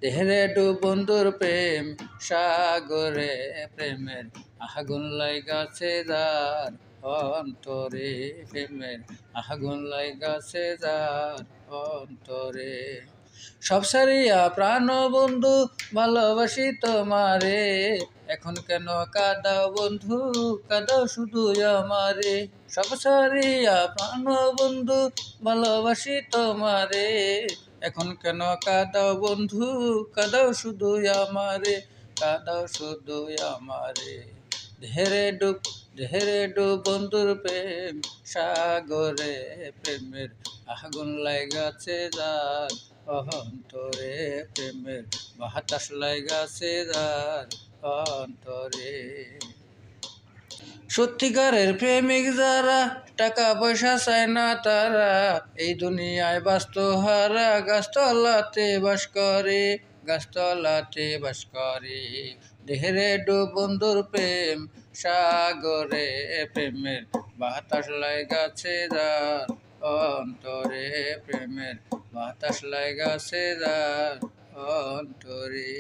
দেহরে do বন্ধুর প্রেম সাগরে প্রেমের আগুন লাইগাছে যার অন্তরে প্রেমের আগুন লাইগাছে যার অন্তরে সব সারিয়া প্রাণ বন্ধু ভালোবাসি তোমারে এখন কেন কাঁদাও বন্ধু কাঁদাও শুধু আমারে সব সারিয়া প্রাণ বন্ধু ভালোবাসি তোমারে এখন কেন কাঁদাও বন্ধু কাঁদাও শুধু আমারে কাঁদাও শুধু আমারে ধেরে ডুব বন্ধুর প্রেম সাগরে প্রেমের আগুন লাইগাছে যার অন্তরে প্রেমের বাতাস লাইগাছে যার অন্তরে সত্যিকারের প্রেমিক যারা টাকা পয়সা চায় না তারা এই দুনিয়ায় বাস্ত হারা গাছতলাতে বাস করে গাছতলাতে বাস করে দেহরে ডু বন্ধুর প্রেম সাগরে প্রেমের বাতাস লাইগাছে যার অন্তরে প্রেমের বাতাস লাইগাছে যার অন্তরে।